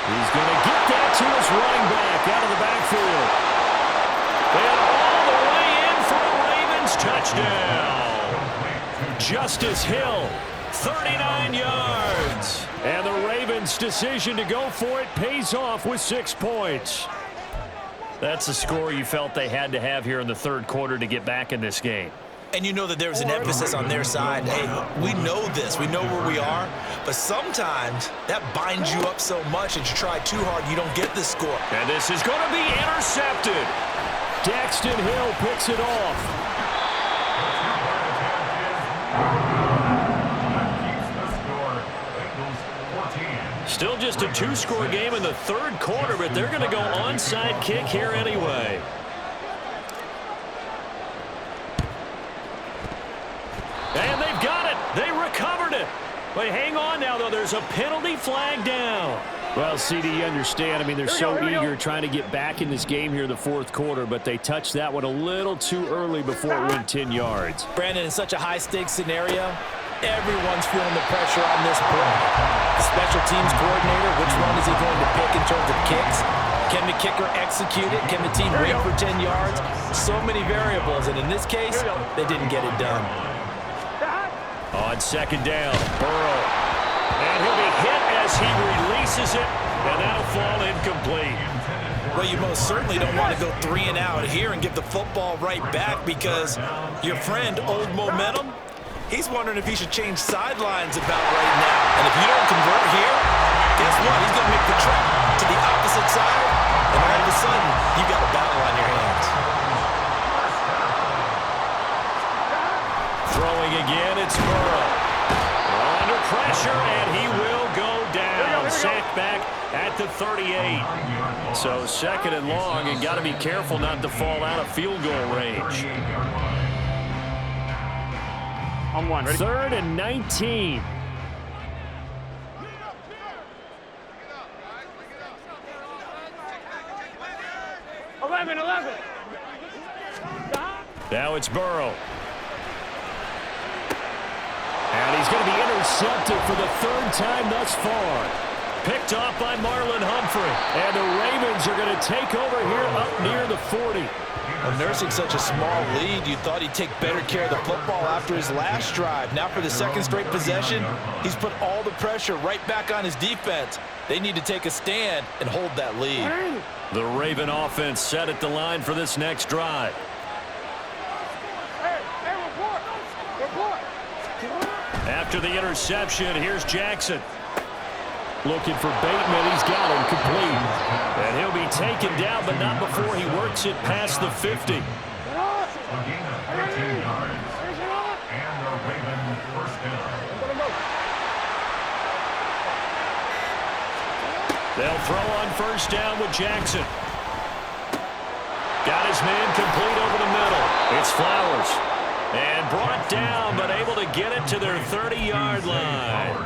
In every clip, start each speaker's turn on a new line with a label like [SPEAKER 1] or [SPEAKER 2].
[SPEAKER 1] He's going to get that to his running back out of the backfield. And all the way in for a Ravens touchdown. Justice Hill, 39 yards. And the Ravens' decision to go for it pays off with 6 points. That's the score you felt they had to have here in the third quarter to get back in this game.
[SPEAKER 2] And you know that there was an emphasis on their side. Hey, we know this. We know where we are. But sometimes that binds you up so much that you try too hard, you don't get the score.
[SPEAKER 1] And this is going to be intercepted. Daxton Hill picks it off. Still just a 2-score game in the third quarter, but they're going to go onside kick here anyway. And they've got it. They recovered it. But hang on now, though. There's a penalty flag down. Well, CD, you understand. I mean, they're so eager trying to get back in this game here in the fourth quarter, but they touched that one a little too early before it went 10 yards.
[SPEAKER 2] Brandon, in such a high-stakes scenario, everyone's feeling the pressure on this play. The special teams coordinator, which one is he going to pick in terms of kicks? Can the kicker execute it? Can the team wait for 10 yards? So many variables, and in this case, they didn't get it done.
[SPEAKER 1] On second down, Burrow. And he'll be hit as he releases it, and that'll fall incomplete.
[SPEAKER 2] Well, you most certainly don't want to go 3 and out here and give the football right back because your friend, Old Momentum, he's wondering if he should change sidelines about right now. And if you don't convert here, guess what? He's going to make the trek to the opposite side, and all of a sudden, you've got a battle on your hands.
[SPEAKER 1] Throwing again, it's Burrow. Under pressure, and he will go down. Sacked back at the 38. So second and long, and got to be careful not to fall out of field goal range.
[SPEAKER 3] On one. Ready?
[SPEAKER 1] 3rd and 19.
[SPEAKER 3] Eleven.
[SPEAKER 1] Now it's Burrow. And he's going to be intercepted for the 3rd time thus far. Picked off by Marlon Humphrey. And the Ravens are going to take over here up near the 40.
[SPEAKER 2] Well, nursing such a small lead, you thought he'd take better care of the football after his last drive. Now for the 2nd straight possession, he's put all the pressure right back on his defense. They need to take a stand and hold that lead.
[SPEAKER 1] The Raven offense set at the line for this next drive. After the interception, here's Jackson. Looking for Bateman. He's got him complete. And he'll be taken down, but not before he works it past the 50. They'll throw on first down with Jackson. Got his man complete over the middle. It's Flowers. And brought down, but able to get it to their 30-yard line.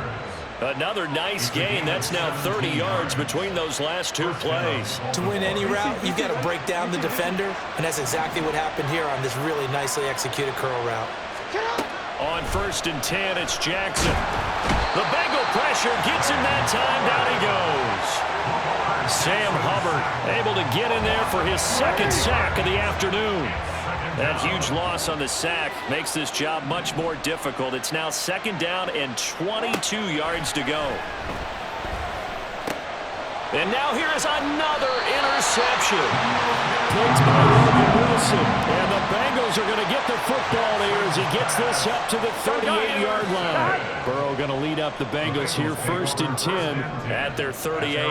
[SPEAKER 1] Another nice gain. That's now 30 yards between those last 2 plays.
[SPEAKER 2] To win any route, you've got to break down the defender, and that's exactly what happened here on this really nicely executed curl route.
[SPEAKER 1] On 1st and 10, it's Jackson. The Bengal pressure gets him that time. Down he goes. Sam Hubbard able to get in there for his 2nd sack of the afternoon. That huge loss on the sack makes this job much more difficult. It's now 2nd down and 22 yards to go. And now here is another interception. Picked by Logan Wilson. And the Bengals are going to get the football here as he gets this up to the 38-yard line. Burrow going to lead up the Bengals here 1st and 10 at their 38.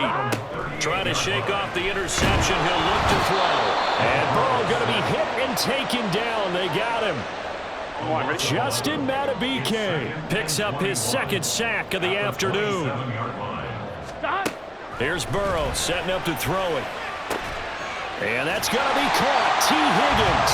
[SPEAKER 1] Trying to shake off the interception. He'll look to throw. And Burrow going to be hit and taken down. They got him. Justin Matabike picks up his 2nd sack of the afternoon. Here's Burrow setting up to throw it. And that's going to be caught. T. Higgins.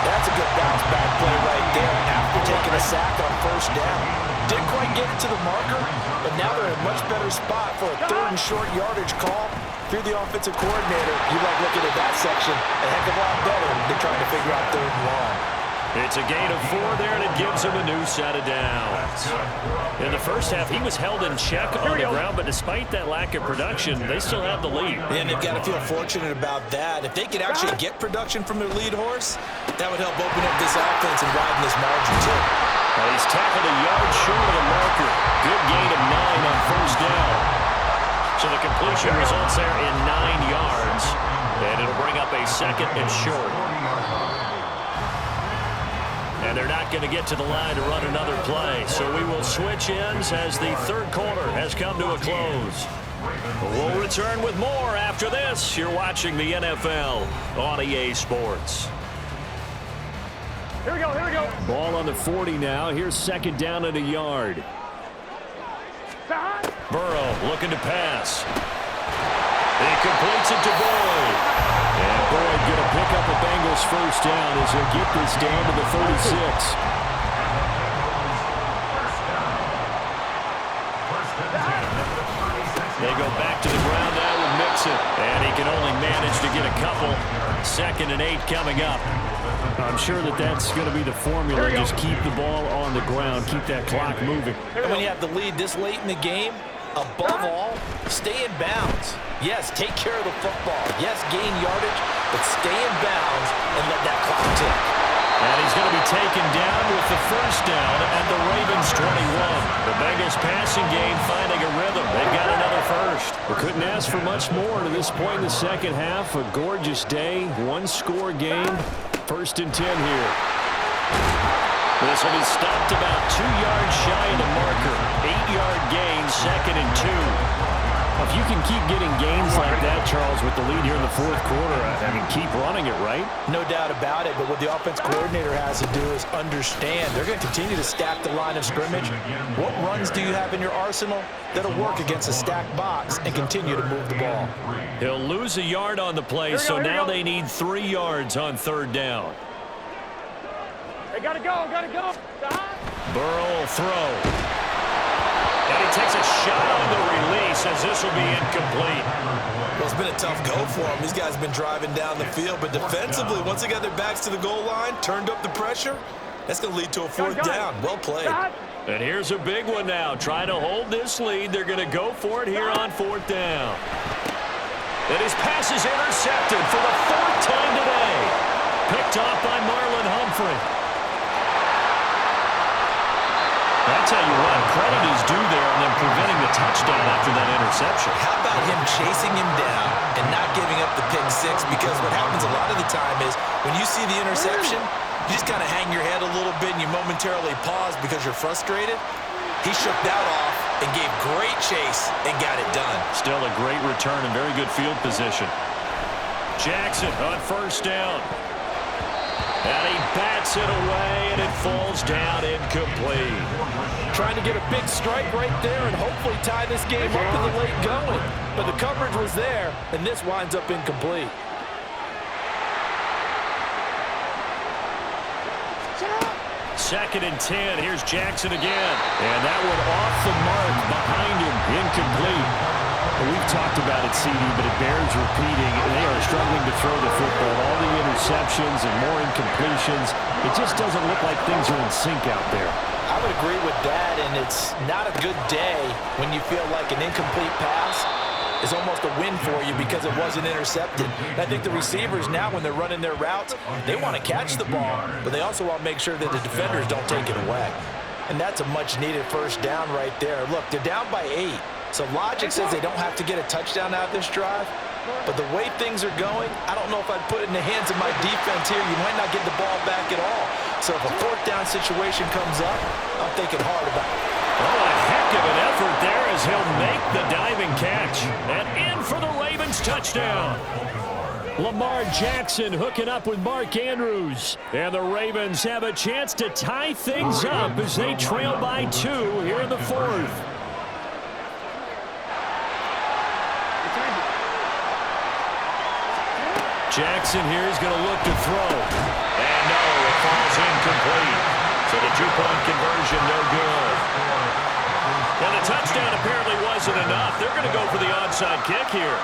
[SPEAKER 2] That's a good bounce-back play right there after taking a sack on first down. Didn't quite get it to the marker, but now they're in a much better spot for a 3rd and short yardage call. If you're the offensive coordinator, you like looking at that section a heck of a lot better than trying to figure out 3rd and long.
[SPEAKER 1] It's a gain of 4 there, and it gives him a new set of downs. In the first half, he was held in check on the ground, but despite that lack of production, they still have the lead.
[SPEAKER 2] And they've got to feel fortunate about that. If they could actually get production from their lead horse, that would help open up this offense and widen this margin, too.
[SPEAKER 1] Well, he's tackled a yard short of the marker. Good gain of 9 on first down. So the completion results there in 9 yards, and it'll bring up a 2nd and short. And they're not going to get to the line to run another play. So we will switch ends as the third quarter has come to a close. We'll return with more after this. You're watching the NFL on EA Sports.
[SPEAKER 3] Here we go.
[SPEAKER 1] Ball on the 40 now. Here's 2nd down and a yard. Burrow looking to pass. He completes it to Boyd. And Boyd going to pick up a Bengals first down as he'll get this down to the 36. They go back to the ground now with Mixon. And he can only manage to get a couple. 2nd and 8 coming up. I'm sure that's going to be the formula. Just keep the ball on the ground. Keep that clock moving.
[SPEAKER 2] And when you have the lead this late in the game, above all, stay in bounds. Yes, take care of the football. Yes, gain yardage, but stay in bounds and let that clock tick.
[SPEAKER 1] And he's going to be taken down with the first down at the Ravens 21. The Bengals passing game finding a rhythm. They've got another first. We couldn't ask for much more to this point in the second half. A gorgeous day, 1-score game. 1st and 10 here. This will be stopped about 2 yards shy of the marker. 8-yard gain, 2nd and 2. If you can keep getting gains like that, Charles, with the lead here in the fourth quarter, I mean, keep running it, right?
[SPEAKER 2] No doubt about it, but what the offense coordinator has to do is understand. They're going to continue to stack the line of scrimmage. What runs do you have in your arsenal that'll work against a stacked box and continue to move the ball?
[SPEAKER 1] He'll lose a yard on the play, so now they need 3 yards on 3rd down.
[SPEAKER 3] They gotta go.
[SPEAKER 1] Burrow will throw. And he takes a shot on the release as this will be incomplete.
[SPEAKER 2] Well, it's been a tough go for him. These guys have been driving down the field, but defensively, once they got their backs to the goal line, turned up the pressure, that's going to lead to a 4th down. Well played.
[SPEAKER 1] And here's a big one now. Trying to hold this lead. They're going to go for it here on 4th down. And his pass is intercepted for the 4th time today. Picked off by Marlon Humphrey. I tell you what, credit is due there on them preventing the touchdown after that interception.
[SPEAKER 2] How about him chasing him down and not giving up the pick 6? Because what happens a lot of the time is when you see the interception, you just kind of hang your head a little bit and you momentarily pause because you're frustrated. He shook that off and gave great chase and got it done.
[SPEAKER 1] Still a great return and very good field position. Jackson on 1st down. And he bats it away, and it falls down incomplete.
[SPEAKER 2] Trying to get a big strike right there and hopefully tie this game up in the late going. But the coverage was there, and this winds up incomplete.
[SPEAKER 1] Second and 10. Here's Jackson again. And that one off the mark behind him. Incomplete. We've talked about it, CD, but it bears repeating. They are struggling to throw the football. All the interceptions and more incompletions. It just doesn't look like things are in sync out there.
[SPEAKER 2] I would agree with that, and it's not a good day when you feel like an incomplete pass is almost a win for you because it wasn't intercepted. And I think the receivers now, when they're running their routes, they want to catch the ball, but they also want to make sure that the defenders don't take it away. And that's a much-needed first down right there. Look, they're down by 8. So logic says they don't have to get a touchdown out of this drive. But the way things are going, I don't know if I'd put it in the hands of my defense here. You might not get the ball back at all. So if a 4th down situation comes up, I'm thinking hard about it.
[SPEAKER 1] Oh, a heck of an effort there as he'll make the diving catch. And in for the Ravens touchdown. Lamar Jackson hooking up with Mark Andrews. And the Ravens have a chance to tie things up as they trail by 2 here in the 4th. Jackson here is going to look to throw. And no, it falls incomplete. So the 2-point conversion, no good. And the touchdown apparently wasn't enough. They're going to go for the onside kick here.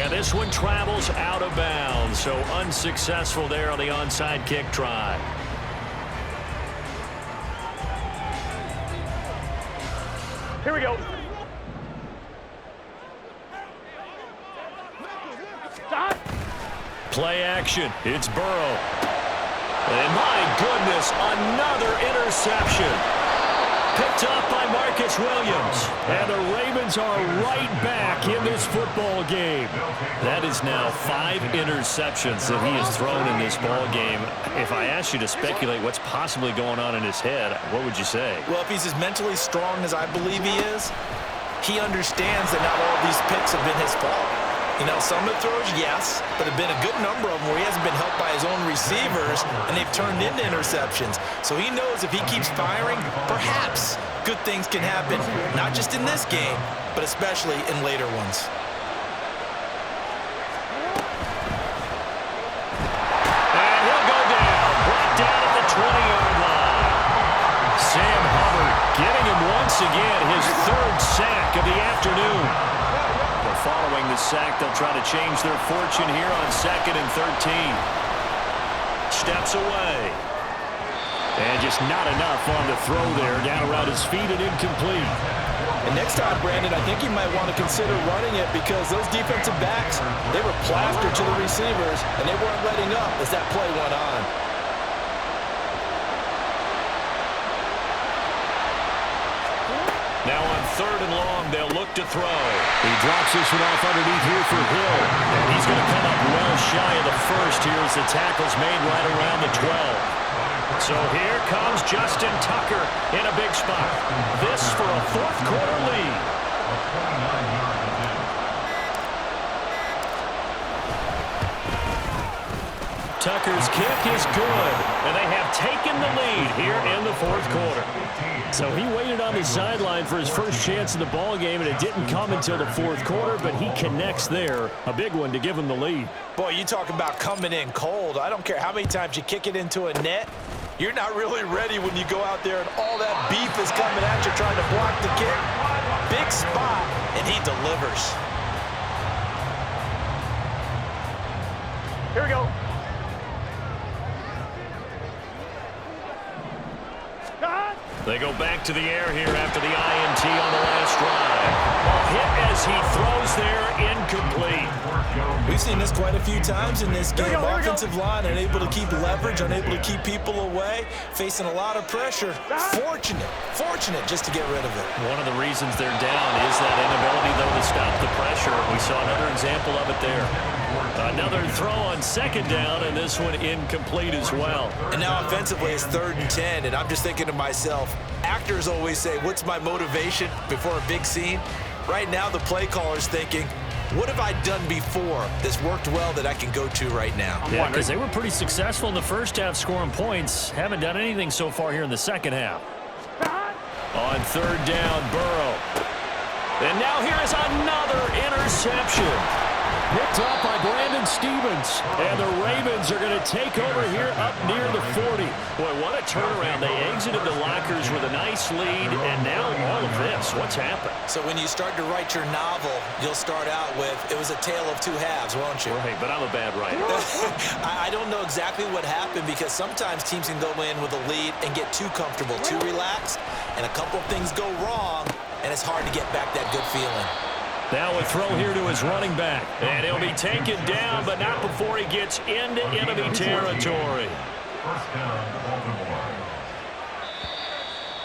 [SPEAKER 1] And this one travels out of bounds, so unsuccessful there on the onside kick try.
[SPEAKER 3] Here we go. Stop.
[SPEAKER 1] Play action. It's Burrow. And my goodness, another interception. Picked up by Marcus Williams. And the Ravens are right back in this football game. That is now 5 interceptions that he has thrown in this ball game. If I asked you to speculate what's possibly going on in his head, what would you say?
[SPEAKER 2] Well, if he's as mentally strong as I believe he is, he understands that not all of these picks have been his fault. You know, some of the throws, yes, but there have been a good number of them where he hasn't been helped by his own receivers, and they've turned into interceptions. So he knows if he keeps firing, perhaps good things can happen, not just in this game, but especially in later ones.
[SPEAKER 1] And he'll go down, brought down at the 20-yard line. Sam Hubbard getting him once again, his 3rd sack of the afternoon. Following the sack, they'll try to change their fortune here on 2nd and 13. Steps away. And just not enough on the throw there. Down around his feet and incomplete.
[SPEAKER 2] And next time, Brandon, I think you might want to consider running it because those defensive backs, they were plastered to the receivers, and they weren't letting up as that play went on.
[SPEAKER 1] Now on 3rd and long, they'll look to throw. He drops this one off underneath here for Hill. And he's going to come up well shy of the first here as the tackle's made right around the 12. So here comes Justin Tucker in a big spot. This for a 4th quarter lead. Tucker's kick is good, and they have taken the lead here in the 4th quarter. So he waited on the sideline for his first chance in the ball game, and it didn't come until the 4th quarter, but he connects there. A big one to give him the lead.
[SPEAKER 2] Boy, you talk about coming in cold. I don't care how many times you kick it into a net. You're not really ready when you go out there and all that beef is coming at you trying to block the kick. Big spot, and he delivers.
[SPEAKER 3] Here we go.
[SPEAKER 1] They go back to the air here after the INT on the last drive. A hit as he throws there, incomplete.
[SPEAKER 2] We've seen this quite a few times in this game. Offensive line unable to keep leverage, unable to keep people away, facing a lot of pressure. Fortunate just to get rid of it.
[SPEAKER 1] One of the reasons they're down is that inability, though, to stop the pressure. We saw another example of it there. Another throw on 2nd down, and this one incomplete as well.
[SPEAKER 2] And now offensively it's 3rd and 10, and I'm just thinking to myself, actors always say, what's my motivation before a big scene? Right now the play caller's thinking, what have I done before that's worked well that I can go to right now?
[SPEAKER 1] Yeah, because they were pretty successful in the first half scoring points. Haven't done anything so far here in the second half. On 3rd down, Burrow. And now here is another interception. Picked up by Brandon Stevens. And the Ravens are going to take over here up near the 40. Boy, what a turnaround. They exited the lockers with a nice lead, and now all of this. What's happened?
[SPEAKER 2] So when you start to write your novel, you'll start out with, it was a tale of 2 halves, won't you?
[SPEAKER 1] Right, but I'm a bad writer.
[SPEAKER 2] I don't know exactly what happened because sometimes teams can go in with a lead and get too comfortable, too relaxed, and a couple of things go wrong, and it's hard to get back that good feeling.
[SPEAKER 1] Now a throw here to his running back. And he'll be taken down, but not before he gets into enemy territory.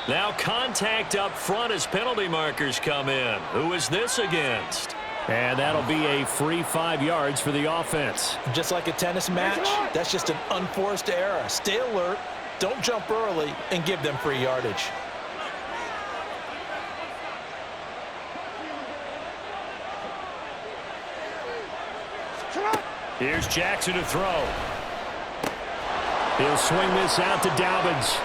[SPEAKER 1] Now contact up front as penalty markers come in. Who is this against? And that'll be a free 5 yards for the offense.
[SPEAKER 2] Just like a tennis match, that's just an unforced error. Stay alert, don't jump early, and give them free yardage.
[SPEAKER 1] Here's Jackson to throw. He'll swing this out to Dobbins.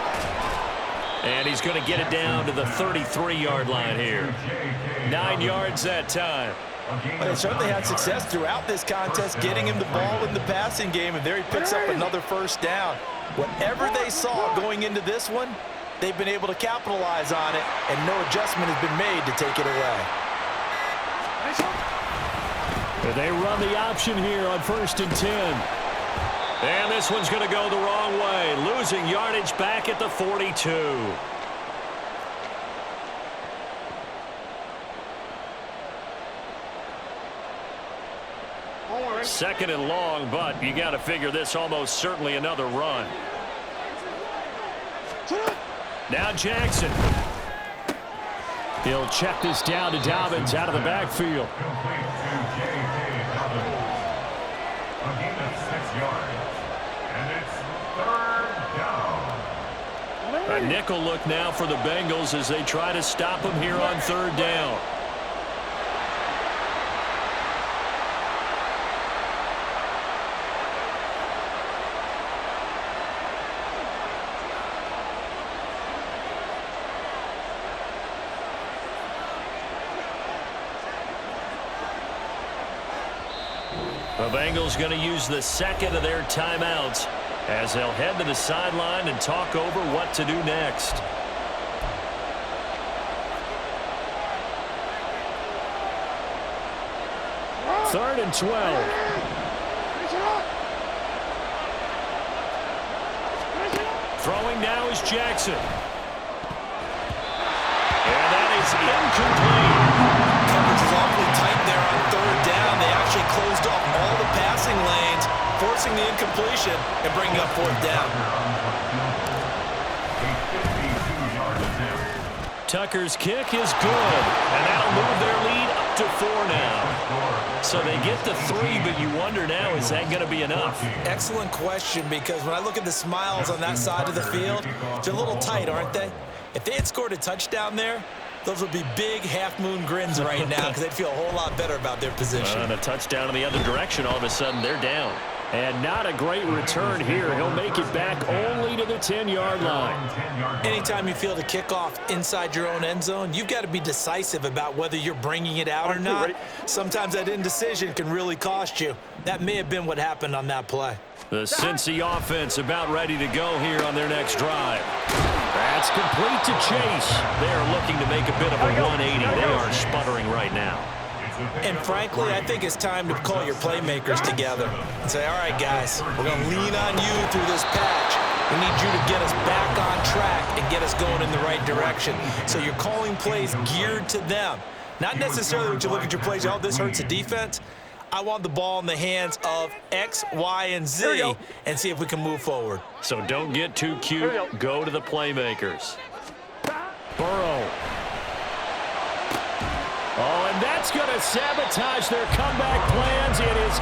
[SPEAKER 1] And he's going to get it down to the 33-yard line here. 9 yards that time.
[SPEAKER 2] They certainly had success throughout this contest, getting him the ball in the passing game, and there he picks up another 1st down. Whatever they saw going into this one, they've been able to capitalize on it, and no adjustment has been made to take it away.
[SPEAKER 1] They run the option here on 1st and 10. And this one's going to go the wrong way, losing yardage back at the 42. Second and long, but you got to figure this almost certainly another run. Now Jackson. He'll check this down to Dobbins out of the backfield. A nickel look now for the Bengals as they try to stop him here on 3rd down. The Bengals going to use the second of their timeouts as they'll head to the sideline and talk over what to do next. Third and 12. Throwing now is Jackson. And that is incomplete.
[SPEAKER 2] Coverage is awfully tight there on 3rd down. They actually closed off all the passing lanes, forcing the incompletion and bringing up 4th down.
[SPEAKER 1] Tucker's kick is good, and that'll move their lead up to 4 now. So they get to 3, but you wonder now, is that going to be enough?
[SPEAKER 2] Excellent question, because when I look at the smiles on that side of the field, they're a little tight, aren't they? If they had scored a touchdown there, those would be big half-moon grins right now because they'd feel a whole lot better about their position.
[SPEAKER 1] And a touchdown in the other direction, all of a sudden they're down. And not a great return here. He'll make it back only to the 10-yard line.
[SPEAKER 2] Anytime you field a kickoff inside your own end zone, you've got to be decisive about whether you're bringing it out or not. Sometimes that indecision can really cost you. That may have been what happened on that play.
[SPEAKER 1] The Cincy offense about ready to go here on their next drive. That's complete to Chase. They're looking to make a bit of a 180. They are sputtering right now.
[SPEAKER 2] And frankly, I think it's time to call your playmakers together and say, all right, guys, we're going to lean on you through this patch. We need you to get us back on track and get us going in the right direction. So you're calling plays geared to them. Not necessarily when you look at your plays, oh, this hurts the defense. I want the ball in the hands of X, Y, and Z and see if we can move forward.
[SPEAKER 1] So don't get too cute. Go to the playmakers. Burrow. Oh, and that's going to sabotage their comeback plans. It is